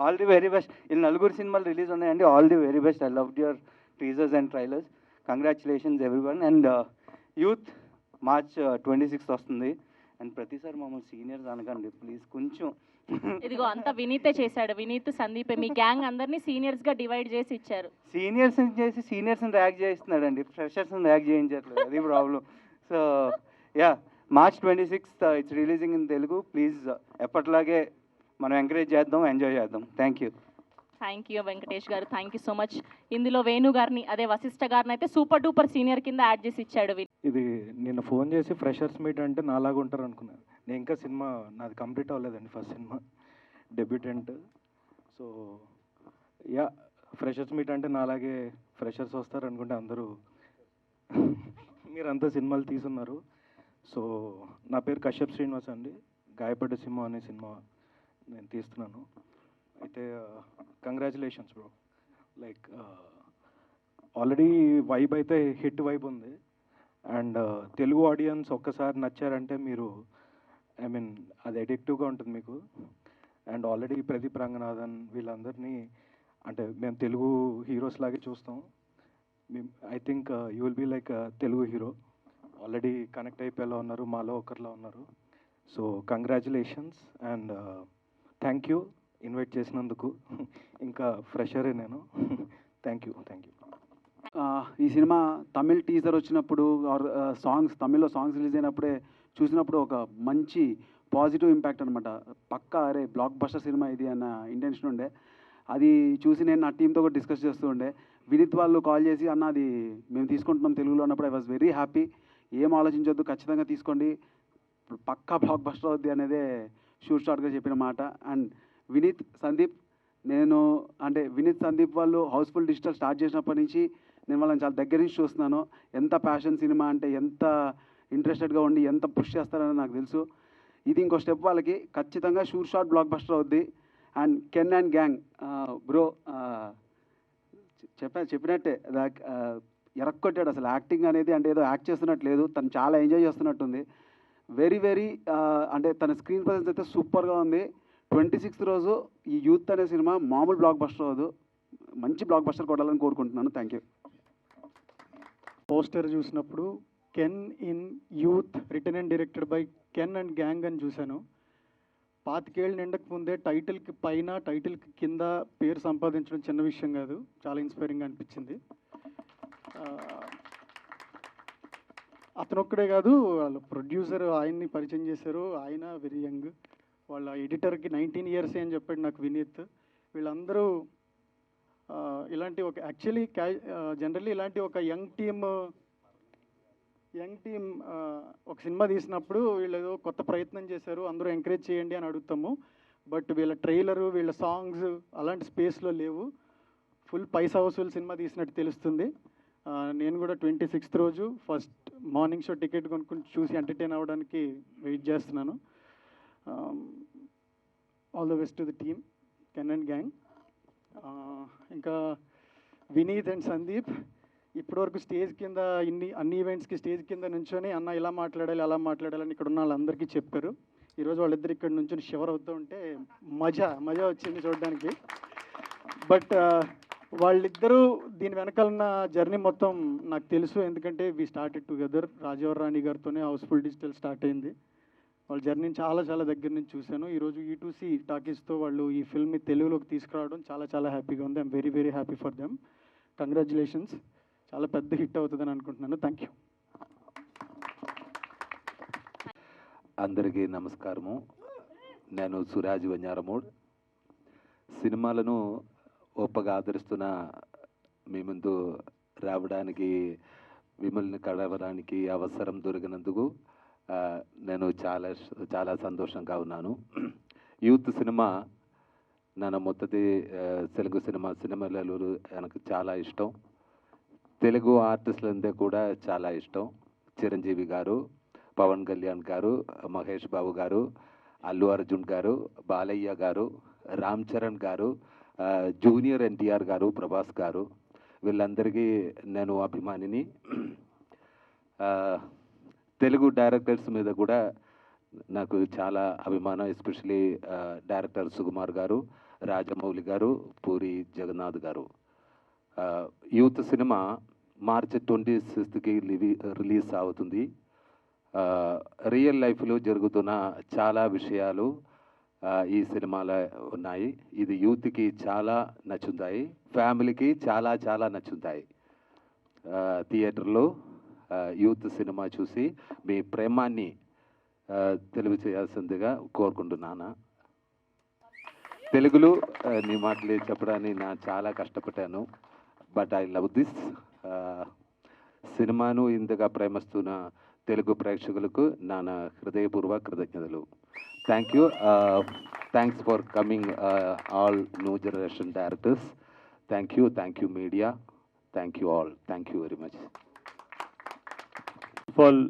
all the very best. ఈ 4 సినిమాలు రిలీజ్ ఉన్నాయండి. All the very best. I loved your teasers and trailers. Congratulations everyone. And youth March 26 వస్తుంది. And ప్రతిసారి మమ్మల్ని seniors అనకండి ప్లీజ్, కొంచెం. ఇదిగో అంతా వినీతే చేశాడు. వినీత్, సందీప్ మీ గ్యాంగ్ అందరినీ సీనియర్స్గా డివైడ్ చేసి ఇచ్చారు. సీనియర్స్ని చేసి సీనియర్స్ని ర్యాక్ చేయిస్తున్నాడు అండి, ఫ్రెషర్స్ని ర్యాక్ చేయించట్లేదు, అది problem. So yeah, March 26 it's releasing in Telugu. Please ఎప్పటిలాగే మనం ఎంకరేజ్ చేద్దాం, ఎంజాయ్ చేద్దాం. Thank you. Thank you Venkatesh గారు, థ్యాంక్ యూ సో మచ్. ఇందులో వేణు గారిని, అదే వశిష్ఠ గారిని అయితే సూపర్ డూపర్ సీనియర్ కింద యాడ్ చేసి ఇచ్చాడు. ఇది నిన్న ఫోన్ చేసి ఫ్రెషర్స్ మీట్ అంటే నాలాగా ఉంటారు అనుకున్నాను. నేను ఇంకా సినిమా నాది కంప్లీట్ అవ్వలేదండి, ఫస్ట్ సినిమా debutant. So yeah, freshers meet అంటే నాలాగే ఫ్రెషర్స్ వస్తారు అనుకుంటే అందరూ మీరంతా సినిమాలు తీసున్నారు. సో నా పేరు కశ్యప్ శ్రీనివాస్ అండి. గాయపడ్డ సింహం అనే సినిమా నేను తీస్తున్నాను. అయితే congratulations bro. Like already vibe అయితే హిట్ వైబ్ ఉంది. అండ్ తెలుగు ఆడియన్స్ ఒక్కసారి నచ్చారంటే మీరు, ఐ మీన్ అది అడిక్టివ్గా ఉంటుంది మీకు. అండ్ ఆల్రెడీ ప్రదీప్ రంగనాథన్ వీళ్ళందరినీ అంటే మేము తెలుగు హీరోస్ లాగే చూస్తాం. I think you will be like Telugu hero. Already connect అయిపోయేలా ఉన్నారు, మాలో ఒకరిలో ఉన్నారు. So congratulations and thank you invite చేసినందుకు. ఇంకా ఫ్రెషరే నేను. Thank you. ఈ సినిమా తమిళ్ టీజర్ వచ్చినప్పుడు తమిళ్లో సాంగ్స్ రిలీజ్ అయినప్పుడే చూసినప్పుడు ఒక మంచి పాజిటివ్ ఇంపాక్ట్ అనమాట. పక్కా అరే బ్లాక్ బస్టర్ సినిమా ఇది అన్న ఇంటెన్షన్ ఉండే. అది చూసి నేను నా టీంతో కూడా డిస్కస్ చేస్తూ ఉండే. వినీత్ వాళ్ళు కాల్ చేసి అన్న అది మేము తీసుకుంటున్నాం తెలుగులో అన్నప్పుడు ఐ వాజ్ వెరీ హ్యాపీ. ఏం ఆలోచించొద్దు, ఖచ్చితంగా తీసుకోండి, పక్కా బ్లాక్ బస్టర్ అవుద్ది అనేదే షూర్ స్టార్ట్గా చెప్పిన మాట. అండ్ వినీత్, సందీప్, నేను అంటే వినీత్ సందీప్ వాళ్ళు హౌస్ఫుల్ డిజిటల్ స్టార్ట్ చేసినప్పటి నుంచి నేను వాళ్ళని చాలా దగ్గర నుంచి చూస్తున్నాను. ఎంత ప్యాషన్ సినిమా అంటే ఎంత ఇంట్రెస్టెడ్గా ఉండి ఎంత పుష్ చేస్తారని నాకు తెలుసు. ఇది ఇంకో స్టెప్ వాళ్ళకి ఖచ్చితంగా షూర్ షాట్ బ్లాక్ బస్టర్ అవుద్ది. And can and gang bro చెప్పినట్టే ఎరక్కొట్టాడు. అసలు యాక్టింగ్ అనేది అంటే ఏదో యాక్ట్ చేస్తున్నట్లేదు, తను చాలా ఎంజాయ్ చేస్తున్నట్టుంది. వెరీ అంటే తన స్క్రీన్ ప్రజెన్స్ అయితే సూపర్గా ఉంది. 26th రోజు ఈ యూత్ అనే సినిమా మామూలు బ్లాక్ బస్టర్ అవ్వదు, మంచి బ్లాక్ బస్టర్ కొట్టాలని కోరుకుంటున్నాను. Thank you. పోస్టర్ చూసినప్పుడు Ken in youth written and directed by Ken and gang అని చూశాను. 25 ఏళ్ళు నిండక ముందే టైటిల్కి పైన టైటిల్కి కింద పేరు సంపాదించడం చిన్న విషయం కాదు, చాలా ఇన్స్పైరింగ్ అనిపించింది. అతను ఒక్కడే కాదు, వాళ్ళ ప్రొడ్యూసర్ ఆయన్ని పరిచయం చేశారు, ఆయన వెరీ యంగ్. వాళ్ళ ఎడిటర్కి 19 ఇయర్స్ అని చెప్పాడు నాకు వినీత్. వీళ్ళందరూ ఇలాంటి ఒక యాక్చువల్లీ జనరల్లీ ఇలాంటి ఒక యంగ్ టీమ్ ఒక సినిమా తీసినప్పుడు వీళ్ళు ఏదో కొత్త ప్రయత్నం చేశారు, అందరూ ఎంకరేజ్ చేయండి అని అడుగుతాము. బట్ వీళ్ళ ట్రైలరు, వీళ్ళ సాంగ్స్ అలాంటి స్పేస్లో లేవు. ఫుల్ పైసా వసూలు సినిమా తీసినట్టు తెలుస్తుంది. నేను కూడా 26th రోజు ఫస్ట్ మార్నింగ్ షో టికెట్ కొనుక్కొని చూసి ఎంటర్టైన్ అవ్వడానికి వెయిట్ చేస్తున్నాను. All the best to the team can and gang. ఇంకా వినీత్ అండ్ సందీప్ ఇప్పటివరకు స్టేజ్ కింద అన్ని ఈవెంట్స్కి స్టేజ్ కింద నుంచొని అన్న ఇలా మాట్లాడాలి అలా మాట్లాడాలని ఇక్కడ ఉన్న వాళ్ళందరికీ చెప్పారు. ఈరోజు వాళ్ళిద్దరు ఇక్కడ నుంచొని షవర్ అవుతూ ఉంటే మజా వచ్చింది చూడడానికి. బట్ వాళ్ళిద్దరూ దీని వెనకాలన్న జర్నీ మొత్తం నాకు తెలుసు, ఎందుకంటే we started together. Rajavar Rani గారితోనే హౌస్ఫుల్ డిజిటల్ స్టార్ట్ అయింది. వాళ్ళ జర్నీని చాలా దగ్గర నుంచి చూశాను. ఈరోజు E2C టాకీస్తో వాళ్ళు ఈ ఫిల్మ్ని తెలుగులోకి తీసుకురావడం చాలా హ్యాపీగా ఉంది. I'm very happy for them. Congratulations. చాలా పెద్ద హిట్ అవుతుందని అనుకుంటున్నాను. Thank you. అందరికీ నమస్కారము. నేను సురాజ్ వన్యారమూడ్. సినిమాలను గొప్పగా ఆదరిస్తున్న మీ ముందు రావడానికి, మిమ్మల్ని కలవడానికి అవసరం దొరికినందుకు నేను చాలా సంతోషంగా ఉన్నాను. యూత్ సినిమా ನನ್ನ మొదటి తెలుగు సినిమాలలో నాకు చాలా ఇష్టం. తెలుగు ఆర్టిస్టులందరూ కూడా చాలా ఇష్టం. చిరంజీవి గారు, పవన్ కళ్యాణ్ గారు, మహేష్ బాబు గారు, అల్లు అర్జున్ గారు, బాలయ్య గారు, రామ్ చరణ్ గారు, జూనియర్ ఎన్టీఆర్ గారు, ప్రభాస్ గారు, వీళ్ళందరికీ నేను అభిమానిని. తెలుగు డైరెక్టర్స్ మీద కూడా నాకు చాలా అభిమానం. ఎస్పెషలీ డైరెక్టర్ సుకుమార్ గారు, రాజమౌళి గారు, పూరి జగన్నాథ్ గారు. యూత్ సినిమా మార్చి 26కి రిలీజ్ అవుతుంది. రియల్ లైఫ్లో జరుగుతున్న చాలా విషయాలు ఈ సినిమాలో ఉన్నాయి. ఇది యూత్కి చాలా నచ్చుతాయి, ఫ్యామిలీకి చాలా నచ్చుతాయి. థియేటర్లో యూత్ సినిమా చూసి మీ ప్రేమాన్ని తెలియచేయాల్సిందిగా కోరుకుంటున్నాను. తెలుగులో నీ మాటలు చెప్పడానికి నేను చాలా కష్టపడ్డాను. But I love this. సినిమాను ఇంతగా ప్రేమిస్తున్న తెలుగు ప్రేక్షకులకు నా హృదయపూర్వక కృతజ్ఞతలు. Thank you. Thanks for coming all new generation directors. Thank you media. Thank you all. Thank you very much. All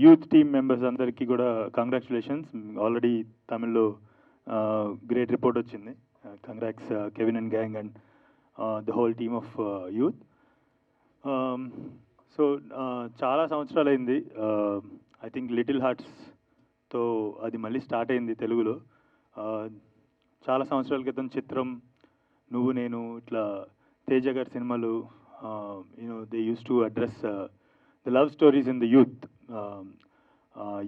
youth team members అందరికీ కూడా కంగ్రాచులేషన్స్. ఆల్రెడీ తమిళ్లో గ్రేట్ రిపోర్ట్ వచ్చింది. Congrats Kevin and gang and the whole team of youth. So చాలా సంవత్సరాలు అయింది. I think little హార్ట్స్తో అది మళ్ళీ start అయింది తెలుగులో. చాలా సంవత్సరాల క్రితం చిత్రం, నువ్వు నేను, ఇట్లా తేజ గారి సినిమాలు, they use to address the love stories in the youth.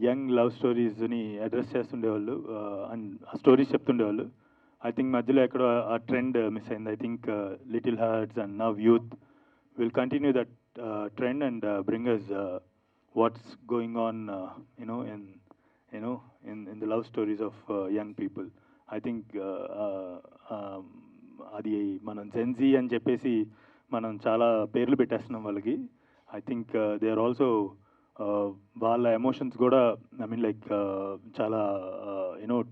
Young love స్టోరీస్ని అడ్రస్ చేస్తుండేవాళ్ళు అండ్ ఆ స్టోరీస్ చెప్తుండేవాళ్ళు. ఐ థింక్ మధ్యలో ఎక్కడో ఆ ట్రెండ్ మిస్ అయింది. I think little hearts and now youth will continue that trend and bring us what's going on in the love stories of young people. I think అది మనం Gen Z అని చెప్పేసి మనం చాలా పేర్లు పెట్టేస్తున్నాం వాళ్ళకి. I think they are also వాళ్ళ ఎమోషన్స్ కూడా ఐ మీన్ లైక్ చాలా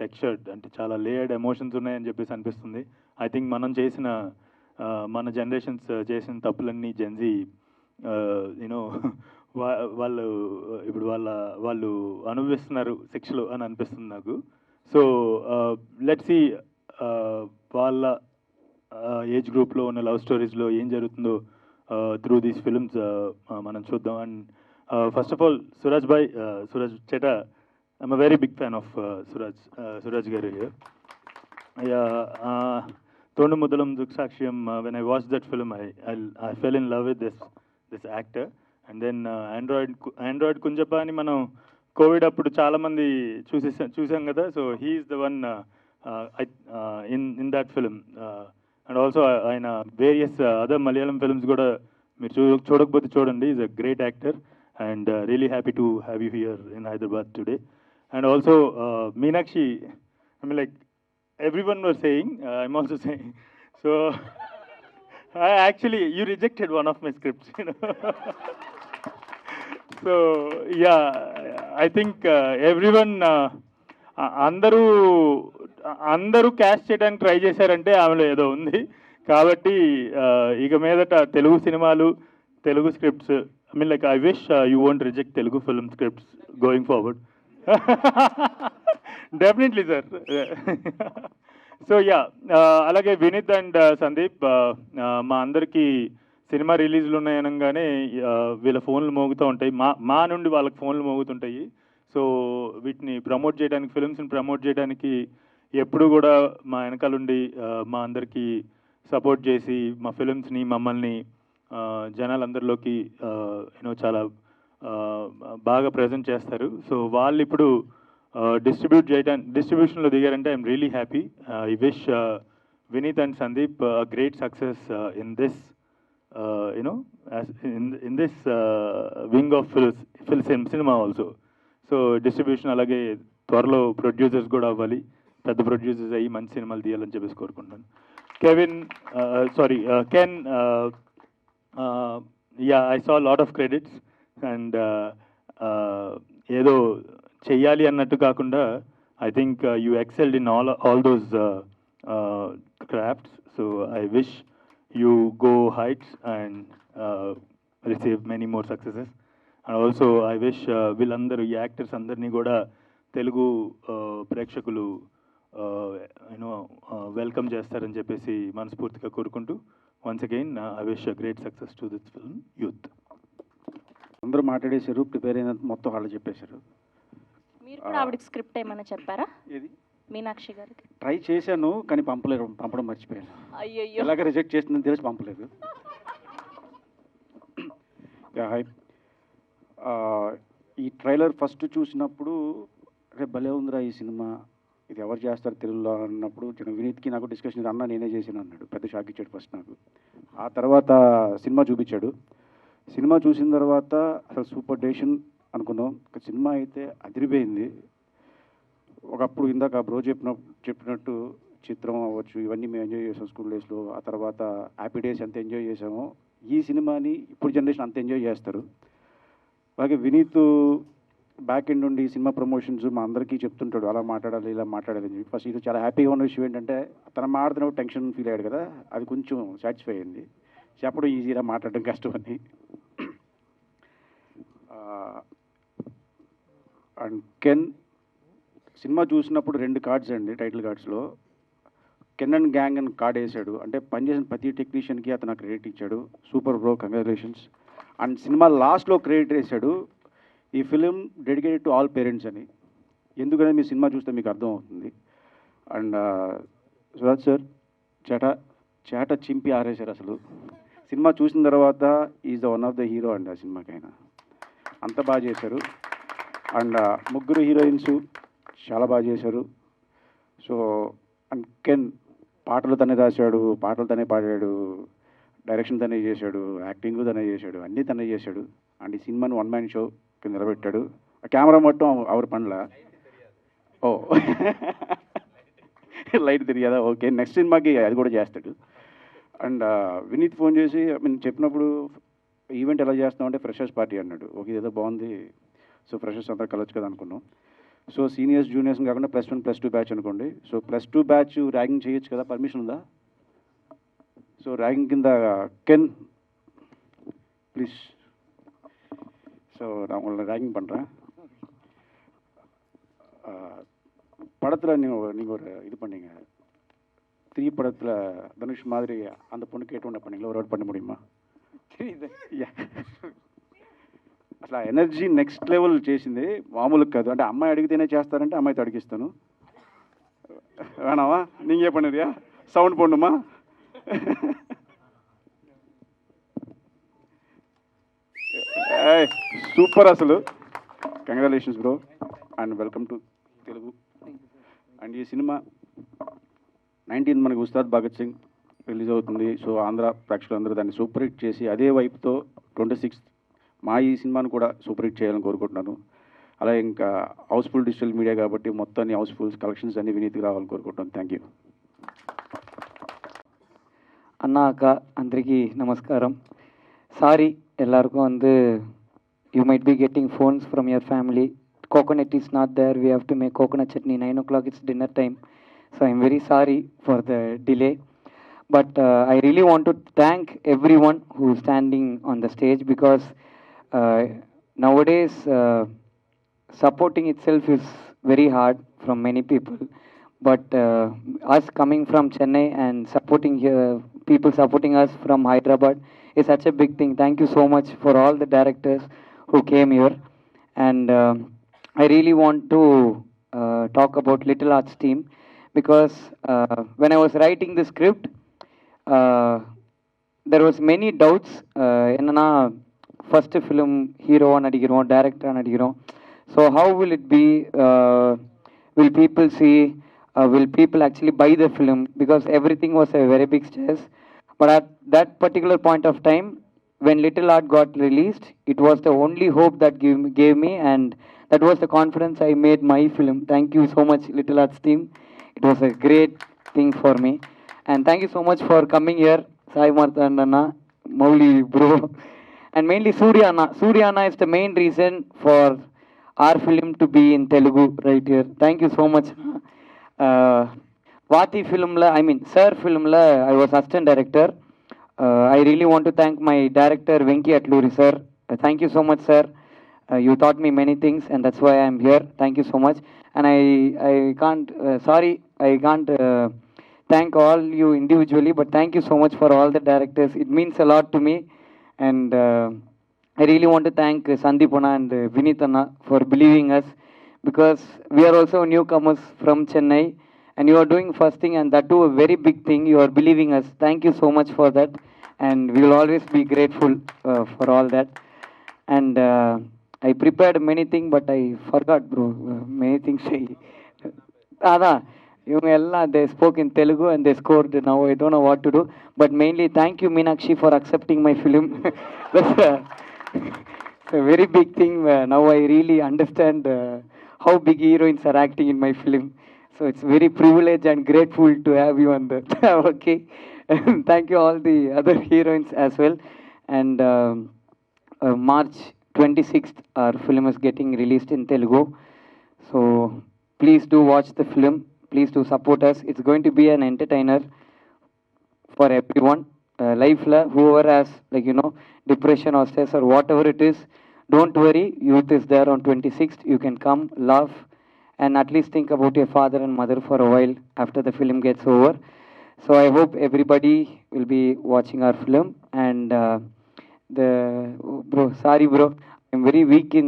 టెక్స్చర్డ్, అంటే చాలా లేయర్డ్ ఎమోషన్స్ ఉన్నాయని చెప్పేసి అనిపిస్తుంది. ఐ థింక్ మనం చేసిన మన జనరేషన్స్ చేసిన తప్పులన్నీ జెన్జీ వాళ్ళు ఇప్పుడు వాళ్ళు అనుభవిస్తున్నారు శిక్షలు అని అనిపిస్తుంది నాకు. సో లెట్స్ సీ వాళ్ళ ఏజ్ గ్రూప్లో ఉన్న లవ్ స్టోరీస్లో ఏం జరుగుతుందో త్రూ దీస్ ఫిల్మ్స్ మనం చూద్దాం. And first of all Suraj chetta, I'm a very big fan of Suraj garu. Thondimuthalum Driksakshiyum, when I watch that film I fell in love with this actor. And then android Kunjappan అని మనం Covid అప్పుడు చాలామంది చూసాం కదా. So he's the one in that film. And also ఆయన various other Malayalam films కూడా మీరు చూడకపోతే చూడండి. Is a great actor and really happy to have you here in Hyderabad today. And also Meenakshi, I mean like everyone was saying, I'm also saying. So, actually, you rejected one of my scripts, you know. So, yeah, I think everyone, అందరూ caste చేయడానికి try చేశారంటే ఆమెలో ఏదో ఉంది. కాబట్టి ఇక మీదట తెలుగు సినిమాలు, Telugu scripts, I mean like I wish you won't reject Telugu film scripts going forward. Definitely sir. So yeah, అలాగే వినీత్ అండ్ సందీప్, మా అందరికీ సినిమా రిలీజ్లు ఉన్నాయనగానే వీళ్ళ ఫోన్లు మోగుతూ ఉంటాయి. మా నుండి వాళ్ళకి ఫోన్లు మోగుతుంటాయి. సో వీటిని ప్రమోట్ చేయడానికి, ఫిల్మ్స్ని ప్రమోట్ చేయడానికి ఎప్పుడు కూడా మా వెనకాలండి మా అందరికీ సపోర్ట్ చేసి మా ఫిల్మ్స్ని, మమ్మల్ని జనాలందరిలోకి బాగా ప్రజెంట్ చేస్తారు. సో వాళ్ళు ఇప్పుడు డిస్ట్రిబ్యూషన్లో దిగారంటే I'm really happy. I wish Vineeth and Sandeep great success in this in this wing of film సినిమా ఆల్సో. సో డిస్ట్రిబ్యూషన్ అలాగే త్వరలో ప్రొడ్యూసర్స్ కూడా అవ్వాలి, పెద్ద ప్రొడ్యూసర్స్ అయ్యి మంచి సినిమాలు తీయాలని చెప్పేసి కోరుకుంటున్నాను. Can, yeah, I saw lot of credits and ఏదో చెయ్యాలి అన్నట్టు కాకుండా I think you excelled in all those crafts. So I wish you go heights and receive many more successes. And also I wish వీళ్ళందరూ ఈ actors అందరినీ కూడా తెలుగు ప్రేక్షకులు welcome చేస్తారని చెప్పేసి మనస్ఫూర్తిగా కోరుకుంటూ once again I wish great success to this film youth. అందరూ మాట్లాడేశారు, ప్రిపేర్ అయిన మొత్తం వాళ్ళు చెప్పేశారు. మీరు కూడా ఆవిడకి స్క్రిప్ట్ ఏమైనా చెప్పారా? ఏది? మీనాక్షి గారికి ట్రై చేశాను కానీ పంపడం మర్చిపోయాను. అయ్యయ్యో, ఎలాగ రిజెక్ట్ చేసిందని తెలిసి పంపలేదు. హాయ్, ఈ ట్రైలర్ ఫస్ట్ చూసినప్పుడు రేపు భలే ఉందిరా ఈ సినిమా, ఇది ఎవరు చేస్తారు తెలుగులో అన్నప్పుడు వినీత్కి నాకు డిస్కషన్, అన్న నేనే చేశాను అన్నాడు. పెద్ద షాక్ ఇచ్చాడు ఫస్ట్ నాకు. ఆ తర్వాత సినిమా చూపించాడు. సినిమా చూసిన తర్వాత అసలు సూపర్ డేషన్ అనుకున్నాం. సినిమా అయితే అదిరిపోయింది. ఒకప్పుడు ఇందాక బ్రో చెప్పినట్టు చిత్రం అవ్వచ్చు, ఇవన్నీ మేము ఎంజాయ్ చేసాం స్కూల్ డేస్లో. ఆ తర్వాత హ్యాపీ డేస్ ఎంత ఎంజాయ్ చేసామో ఈ సినిమాని ఇప్పుడు జనరేషన్ అంత ఎంజాయ్ చేస్తారు. అలాగే వినీత్ బ్యాక్ ఎండ్ నుండి సినిమా ప్రమోషన్స్ మా అందరికీ చెప్తుంటాడు, అలా మాట్లాడాలి ఇలా మాట్లాడాలి అని చెప్పి. ఫస్ట్ ఇది చాలా హ్యాపీగా ఉన్న విషయం ఏంటంటే తన మాట్లాడినప్పుడు టెన్షన్ ఫీల్ అయ్యాడు కదా, అది కొంచెం సాటిస్ఫై అయింది. చెప్పడం ఈజీగా మాట్లాడడం కష్టం అని. అండ్ కెన్, సినిమా చూసినప్పుడు 2 కార్డ్స్ అండి టైటిల్ కార్డ్స్లో. కెన్ అండ్ గ్యాంగ్ అని కార్డ్ వేసాడు. అంటే పనిచేసిన ప్రతి టెక్నీషియన్కి అతను క్రెడిట్ ఇచ్చాడు. Super bro, congratulations. And cinema లాస్ట్లో క్రెడిట్ వేసాడు, ఈ film dedicated to all parents అని. ఎందుకంటే మీ సినిమా చూస్తే మీకు అర్థం అవుతుంది. అండ్ సురాజ్ సార్ చేట చింపి ఆరేశారు అసలు. సినిమా చూసిన తర్వాత is the one of the hero అండి ఆ సినిమాకైనా, అంత బాగా చేశారు. అండ్ 3 హీరోయిన్స్ చాలా బాగా చేశారు. సో అండ్ కెన్ పాటలు తనే రాశాడు, పాటలు తనే పాడాడు, డైరెక్షన్ తనే చేశాడు, యాక్టింగ్ తనే చేశాడు, అన్నీ తనే చేశాడు. అండ్ ఈ సినిమాని 1 మ్యాన్ షో కింద నిలబెట్టాడు. ఆ కెమెరా మొత్తం అవర్ పనుల. ఓ లైట్ తిరిగదా, ఓకే, నెక్స్ట్ సినిమాకి అది కూడా చేస్తాడు. అండ్ వినీత్ ఫోన్ చేసి చెప్పినప్పుడు ఈవెంట్ ఎలా చేస్తామంటే ఫ్రెషర్స్ పార్టీ అన్నాడు. ఓకే, ఇదేదో బాగుంది, సో ఫ్రెషర్స్ అందరూ కలవచ్చు కదా అనుకున్నాం. సో సీనియర్స్ జూనియర్స్ కాకుండా +1 +2 బ్యాచ్ అనుకోండి. సో +2 బ్యాచ్ ర్యాగింగ్ చేయొచ్చు కదా, పర్మిషన్ ఉందా? సో ర్యాగింగ్ కింద కెన్ ப்ளீஸ். ஸோ நான் உங்களை ரேகிங் பண்ணுறேன். படத்தில் நீங்கள் ஒரு இது பண்ணீங்க, 3 படத்தில் தனுஷ் மாதிரி அந்த பொண்ணு கேட்டோன்னு பண்ணீங்களா, ஒரு வாட் பண்ண முடியுமா? అసలు ఎనర్జీ నెక్స్ట్ లెవెల్ చేసింది, మామూలు కాదు. అంటే అమ్మాయి అడిగితేనే చేస్తారంటే అమ్మాయితో అడిగిస్తాను. வேணாவா, நீங்கள் பண்ணுறியா? சவுண்ட் போடணுமா? సూపర్ అసలు. Congratulations bro and welcome to Telugu. And ఈ సినిమా 19 మనకి ఉస్తాద్ భగత్ సింగ్ రిలీజ్ అవుతుంది. సో ఆంధ్ర ప్రేక్షకులందరూ దాన్ని సూపర్ హిట్ చేసి అదే వైపుతో 26th మా ఈ సినిమాను కూడా సూపర్ హిట్ చేయాలని కోరుకుంటున్నాను. అలాగే ఇంకా హౌస్ఫుల్ డిజిటల్ మీడియా కాబట్టి మొత్తాన్ని హౌస్ఫుల్స్ కలెక్షన్స్ అన్ని వినీతికి రావాలని కోరుకుంటున్నాను. Thank you. அண்ணா அக்கா அந்தரிக்கு நமஸ்காரம். சாரி எல்லாருக்கும் வந்து you might be getting phones from your family. Coconut is not there. We have to make coconut chutney. 9 o'clock it's dinner time. So I'm very sorry for the delay. But I really want to thank everyone who is standing on the stage because nowadays supporting itself is very hard from many people. But us coming from Chennai and supporting here, people supporting us from Hyderabad is such a big thing. Thank you so much for all the directors who came here. And I really want to talk about Little Arts team because when I was writing the script, there was many doubts. என்னன்னா first film hero நடிக்கிறோம், director நடிக்கிறோம். So how will it be? Will people see? Will people actually buy the film? Because everything was a very big stress. But at that particular point of time, when Little Art got released, it was the only hope that gave me, and that was the confidence I made my film. Thank you so much, Little Arts team. It was a great thing for me. And thank you so much for coming here, Sai Marthandanna, Mauli bro, and mainly Surya Anna. Surya Anna is the main reason for our film to be in Telugu right here. Thank you so much. Vati filmla, I mean Sir filmla, I was assistant director. I really want to thank my director Venki Atluri sir. Thank you so much sir. You taught me many things and that's why I am here. Thank you so much. And I can't, sorry, I can't thank all you individually, but thank you so much for all the directors. It means a lot to me. And I really want to thank Sandeep Anna and Vineet Anna for believing us because we are also newcomers from Chennai and you are doing first thing and that too a very big thing. You are believing us. Thank you so much for that and we will always be grateful for all that. And I prepared many things but I forgot bro, many things. இவங்க எல்லாம் they spoke in Telugu and they scored. Now I don't know what to do, but mainly thank you Meenakshi for accepting my film. That's a very big thing. Now I really understand how big heroines are acting in my film. So it's very privileged and grateful to have you on that. Okay. Thank you all the other heroines as well. And March 26th our film is getting released in Telugu. So please do watch the film. Please do support us. It's going to be an entertainer for everyone. Life la whoever has like depression or stress or whatever it is, don't worry. Youth is there on 26th. You can come, laugh, and at least think about your father and mother for a while after the film gets over. So I hope everybody will be watching our film. And sorry bro, I'm very weak in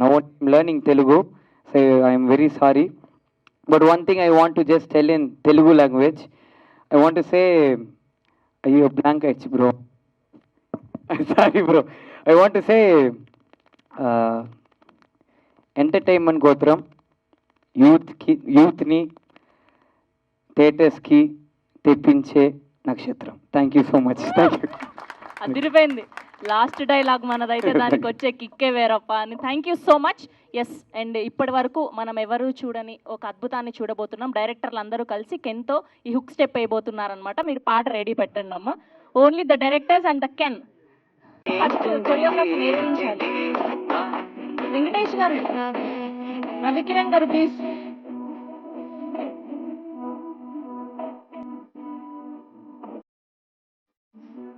now I'm learning Telugu. So I'm very sorry. But one thing I want to just tell in Telugu language, I want to say, you blank h bro. Sorry bro. I want to say, entertainment gotram, youth ni, theaters ki, తెప్పించే నక్షత్రం. Thank you so much. Thank you. అదిరిపోయింది last dialogue మనదైతే దానికి వచ్చే కిక్కే వేరప్ప అని. Thank you so much. Yes, and ఇప్పటి వరకు మనం ఎవరు చూడని ఒక అద్భుతాన్ని చూడబోతున్నాం. డైరెక్టర్లు అందరూ కలిసి కెన్తో ఈ హుక్ స్టెప్ వేయబోతున్నారనమాట. మీరు పాట రెడీ పెట్టండి అమ్మ. Only the directors and they can నేర్పించాలి. వెంకటేష్ గారు, రవికిరణ్ గారు please.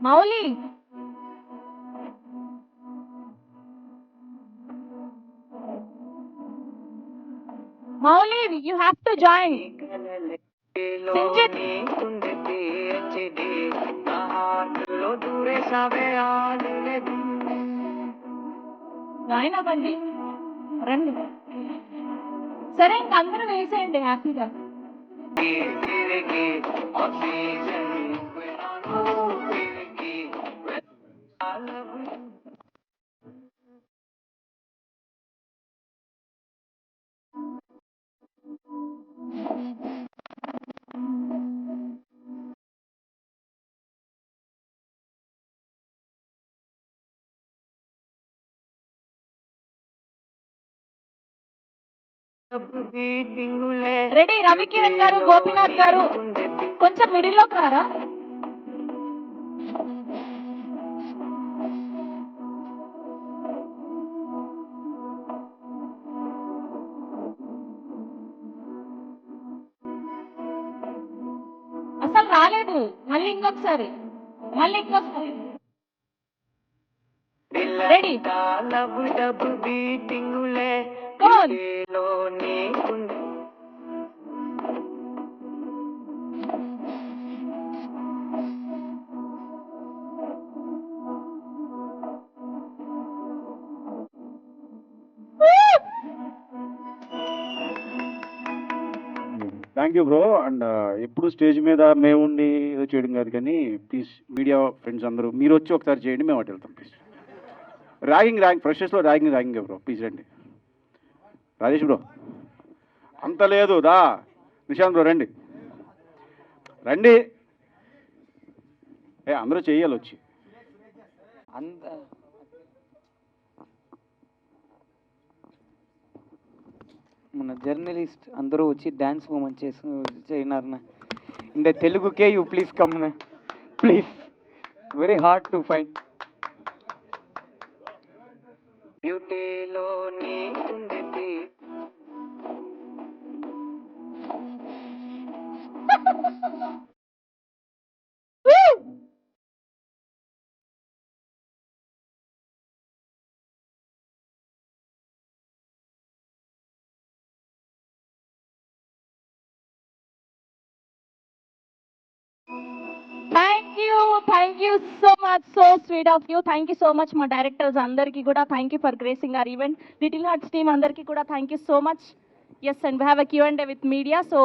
Mouli, Mauli, you have to join. Sinjit. Join అవ్వండి, రండి. సరే ఇంక అందరూ వేసేయండి హ్యాపీగా. రెడీ రవికిరణ్ గారు, గోపీనాథ్ గారు కొంచెం మిడిల్లోకి రారా. అసలు రాలేదు, మళ్ళీ ఇంకొకసారి. Ready. Thank you bro. And ఎప్పుడు స్టేజ్ మీద మేము ఉండి ఏదో చేయడం కాదు, కానీ ప్లీజ్ మీడియా ఫ్రెండ్స్ అందరూ మీరు వచ్చి ఒకసారి చేయండి, మేము అటు వెళ్తాం ప్లీజ్. ర్యాగింగ్ ఫ్రెషర్స్లో ర్యాగింగ్ బ్రో, ప్లీజ్ రండి. రాజేష్ బ్రో అంత లేదు దా. నిశాంత్ బ్రో రండి అందరూ చెయ్యాలి వచ్చి. అంత మన జర్నలిస్ట్ అందరూ వచ్చి డ్యాన్స్ మూమెంట్ చేయనారన్న. ఇంత తెలుగుకే you please come please, very hard to find. Thank you so much, so sweet of you. Thank you so much మా డైరెక్టర్స్ అందరికీ కూడా thank you for gracing our event. Little hearts team అందరికీ కూడా thank you so much. Yes, and we have a Q&A with media. So